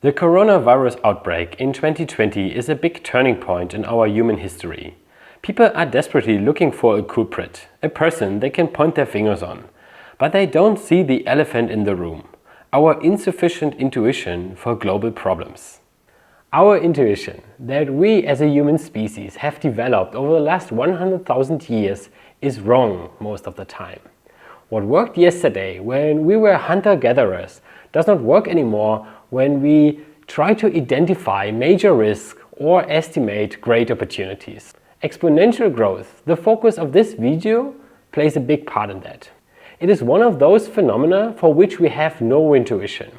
The coronavirus outbreak in 2020 is a big turning point in our human history. People are desperately looking for a culprit, a person they can point their fingers on. But they don't see the elephant in the room, our insufficient intuition for global problems. Our intuition that we as a human species have developed over the last 100,000 years is wrong most of the time. What worked yesterday when we were hunter-gatherers does not work anymore when we try to identify major risks or estimate great opportunities. Exponential growth, the focus of this video, plays a big part in that. It is one of those phenomena for which we have no intuition.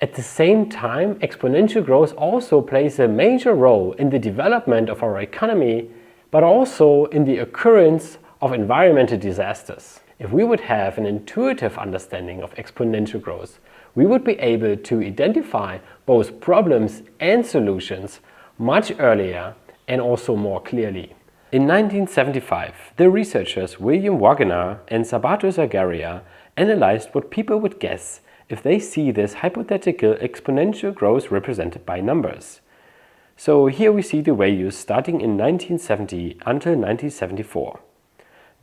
At the same time, exponential growth also plays a major role in the development of our economy, but also in the occurrence of environmental disasters. If we would have an intuitive understanding of exponential growth, we would be able to identify both problems and solutions much earlier and also more clearly. In 1975, the researchers Wagenaar and Sabato Sagaria analyzed what people would guess if they see this hypothetical exponential growth represented by numbers. So here we see the values starting in 1970 until 1974.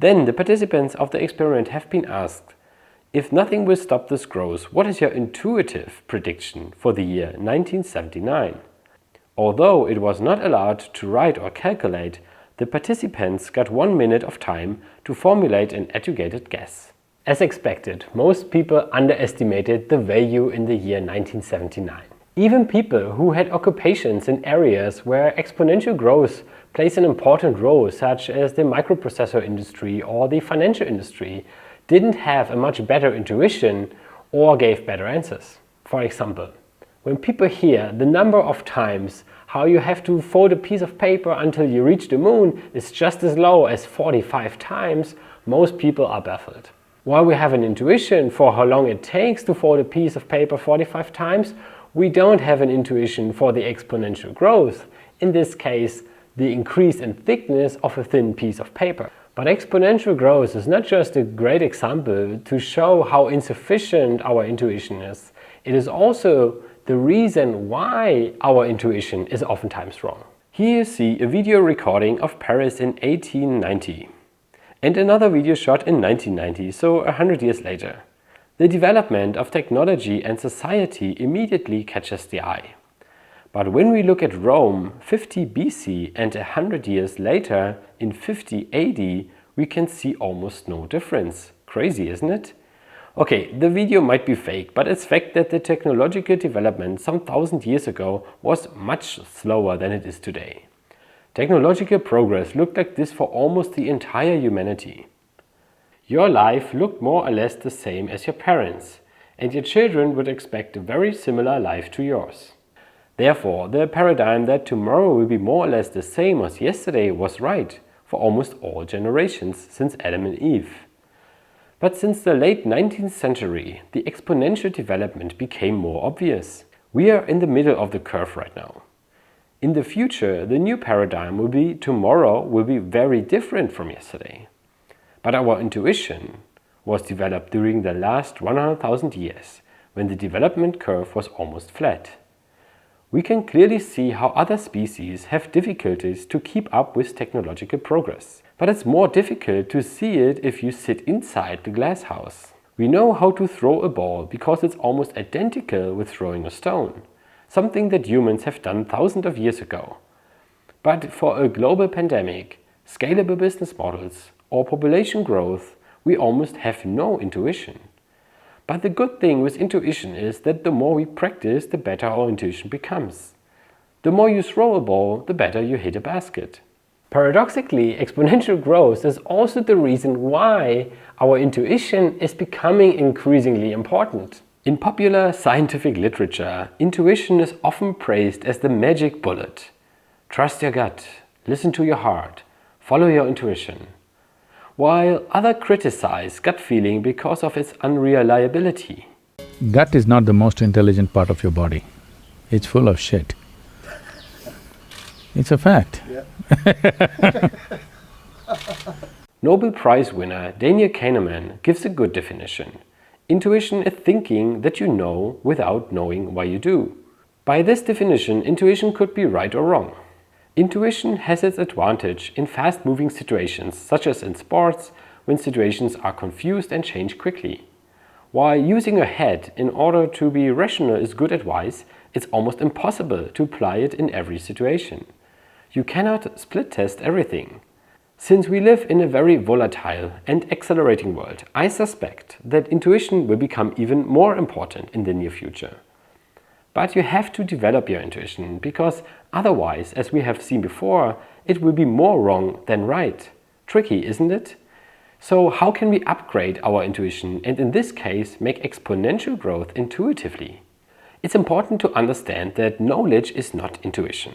Then the participants of the experiment have been asked, if nothing will stop this growth, what is your intuitive prediction for the year 1979? Although it was not allowed to write or calculate, the participants got 1 minute of time to formulate an educated guess. As expected, most people underestimated the value in the year 1979. Even people who had occupations in areas where exponential growth plays an important role, such as the microprocessor industry or the financial industry, didn't have a much better intuition or gave better answers. For example, when people hear the number of times how you have to fold a piece of paper until you reach the moon is just as low as 45 times, most people are baffled. While we have an intuition for how long it takes to fold a piece of paper 45 times, we don't have an intuition for the exponential growth, in this case, the increase in thickness of a thin piece of paper. But exponential growth is not just a great example to show how insufficient our intuition is. It is also the reason why our intuition is oftentimes wrong. Here you see a video recording of Paris in 1890 and another video shot in 1990, so 100 years later. The development of technology and society immediately catches the eye. But when we look at Rome 50 BC and 100 years later in 50 AD, we can see almost no difference. Crazy, isn't it? Okay, the video might be fake, but it's fact that the technological development some 1,000 years ago was much slower than it is today. Technological progress looked like this for almost the entire humanity. Your life looked more or less the same as your parents', and your children would expect a very similar life to yours. Therefore, the paradigm that tomorrow will be more or less the same as yesterday was right for almost all generations since Adam and Eve. But since the late 19th century, the exponential development became more obvious. We are in the middle of the curve right now. In the future, the new paradigm will be tomorrow will be very different from yesterday. But our intuition was developed during the last 100,000 years, when the development curve was almost flat. We can clearly see how other species have difficulties to keep up with technological progress. But it's more difficult to see it if you sit inside the glass house. We know how to throw a ball because it's almost identical with throwing a stone, something that humans have done thousands of years ago. But for a global pandemic, scalable business models, or population growth, we almost have no intuition. But the good thing with intuition is that the more we practice, the better our intuition becomes. The more you throw a ball, the better you hit a basket. Paradoxically, exponential growth is also the reason why our intuition is becoming increasingly important. In popular scientific literature, intuition is often praised as the magic bullet. Trust your gut, listen to your heart, follow your intuition. While others criticize gut feeling because of its unreliability. Gut is not the most intelligent part of your body. It's full of shit. It's a fact. Yeah. Nobel Prize winner Daniel Kahneman gives a good definition. Intuition is thinking that you know without knowing why you do. By this definition, intuition could be right or wrong. Intuition has its advantage in fast-moving situations, such as in sports, when situations are confused and change quickly. While using your head in order to be rational is good advice, it's almost impossible to apply it in every situation. You cannot split test everything. Since we live in a very volatile and accelerating world, I suspect that intuition will become even more important in the near future. But you have to develop your intuition, because otherwise, as we have seen before, it will be more wrong than right. Tricky, isn't it? So how can we upgrade our intuition and in this case make exponential growth intuitively? It's important to understand that knowledge is not intuition.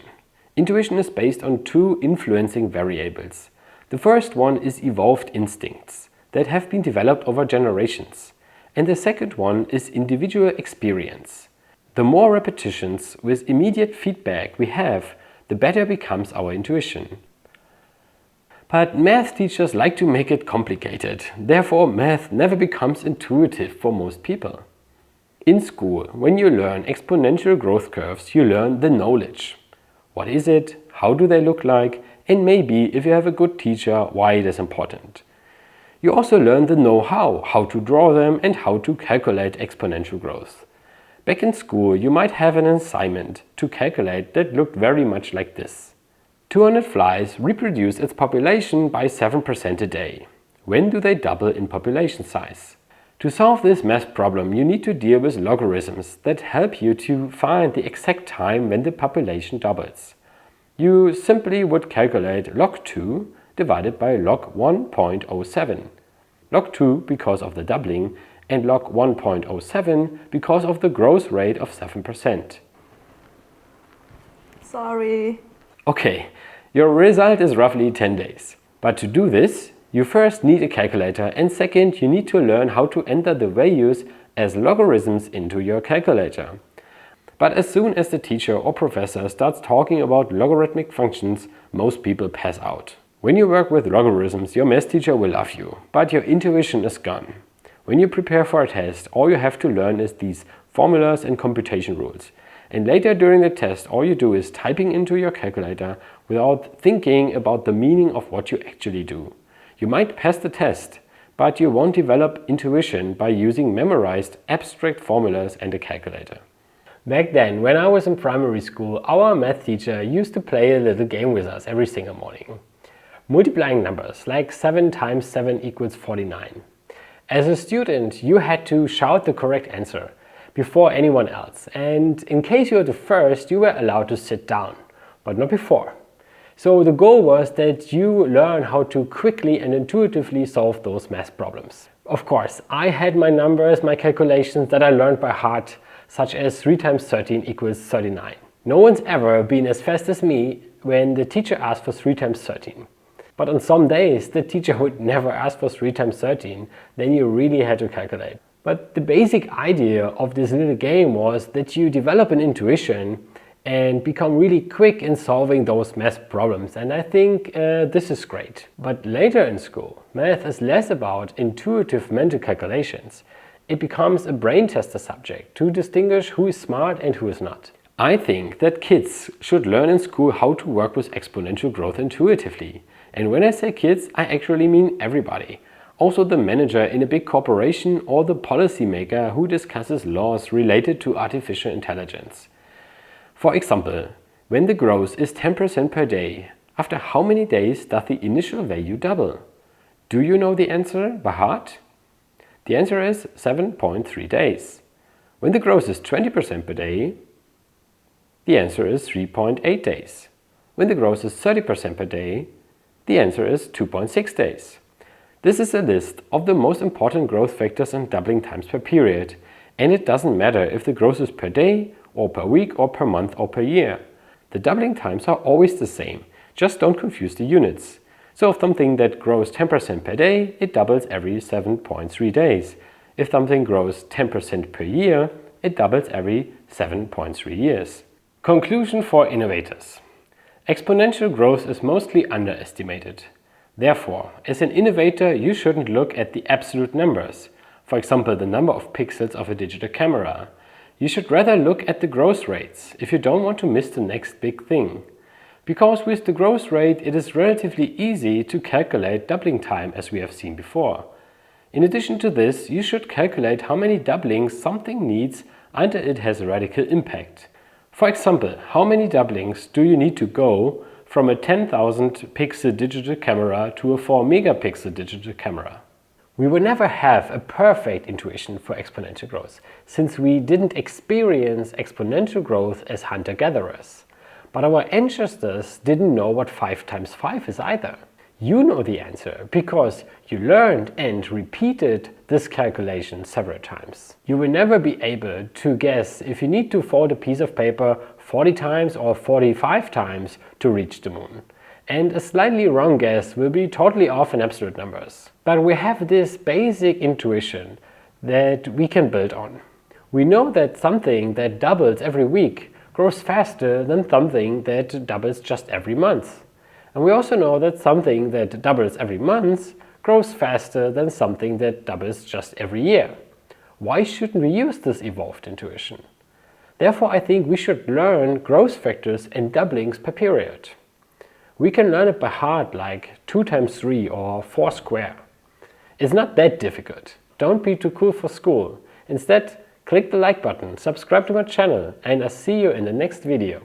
Intuition is based on two influencing variables. The first one is evolved instincts that have been developed over generations, and the second one is individual experience. The more repetitions with immediate feedback we have, the better becomes our intuition. But math teachers like to make it complicated, therefore math never becomes intuitive for most people. In school, when you learn exponential growth curves, you learn the knowledge. What is it? How do they look like? And maybe, if you have a good teacher, why it is important. You also learn the know-how, how to draw them and how to calculate exponential growth. Back in school, you might have an assignment to calculate that looked very much like this. 200 flies reproduce its population by 7% a day. When do they double in population size? To solve this math problem, you need to deal with logarithms that help you to find the exact time when the population doubles. You simply would calculate log 2 divided by log 1.07. Log 2 because of the doubling and log 1.07 because of the growth rate of 7%. Sorry. Okay, your result is roughly 10 days. But to do this, you first need a calculator, and second, you need to learn how to enter the values as logarithms into your calculator. But as soon as the teacher or professor starts talking about logarithmic functions, most people pass out. When you work with logarithms, your math teacher will love you, but your intuition is gone. When you prepare for a test, all you have to learn is these formulas and computation rules. And later during the test, all you do is typing into your calculator without thinking about the meaning of what you actually do. You might pass the test, but you won't develop intuition by using memorized abstract formulas and a calculator. Back then, when I was in primary school, our math teacher used to play a little game with us every single morning. Multiplying numbers, like 7 times 7 equals 49. As a student, you had to shout the correct answer before anyone else, and in case you were the first, you were allowed to sit down, but not before. So the goal was that you learn how to quickly and intuitively solve those math problems. Of course, I had my numbers, my calculations that I learned by heart, such as 3 times 13 equals 39. No one's ever been as fast as me when the teacher asked for 3 times 13. But on some days, the teacher would never ask for 3 times 13, then you really had to calculate. But the basic idea of this little game was that you develop an intuition and become really quick in solving those math problems. And I think this is great. But later in school, math is less about intuitive mental calculations. It becomes a brain tester subject to distinguish who is smart and who is not. I think that kids should learn in school how to work with exponential growth intuitively. And when I say kids, I actually mean everybody. Also the manager in a big corporation or the policymaker who discusses laws related to artificial intelligence. For example, when the growth is 10% per day, after how many days does the initial value double? Do you know the answer by heart? The answer is 7.3 days. When the growth is 20% per day, the answer is 3.8 days. When the growth is 30% per day, the answer is 2.6 days. This is a list of the most important growth factors and doubling times per period, and it doesn't matter if the growth is per day, or per week, or per month, or per year. The doubling times are always the same, just don't confuse the units. So if something that grows 10% per day, it doubles every 7.3 days. If something grows 10% per year, it doubles every 7.3 years. Conclusion for innovators. Exponential growth is mostly underestimated. Therefore, as an innovator, you shouldn't look at the absolute numbers, for example the number of pixels of a digital camera. You should rather look at the growth rates if you don't want to miss the next big thing. Because with the growth rate it is relatively easy to calculate doubling time, as we have seen before. In addition to this, you should calculate how many doublings something needs until it has a radical impact. For example, how many doublings do you need to go from a 10,000 pixel digital camera to a 4 megapixel digital camera? We will never have a perfect intuition for exponential growth, since we didn't experience exponential growth as hunter-gatherers. But our ancestors didn't know what 5 times 5 is either. You know the answer, because you learned and repeated this calculation several times. You will never be able to guess if you need to fold a piece of paper 40 times or 45 times to reach the moon. And a slightly wrong guess will be totally off in absolute numbers. But we have this basic intuition that we can build on. We know that something that doubles every week grows faster than something that doubles just every month. And we also know that something that doubles every month grows faster than something that doubles just every year. Why shouldn't we use this evolved intuition? Therefore, I think we should learn growth factors and doublings per period. We can learn it by heart, like 2 times 3 or 4 square. It's not that difficult. Don't be too cool for school. Instead, click the like button, subscribe to my channel, and I'll see you in the next video.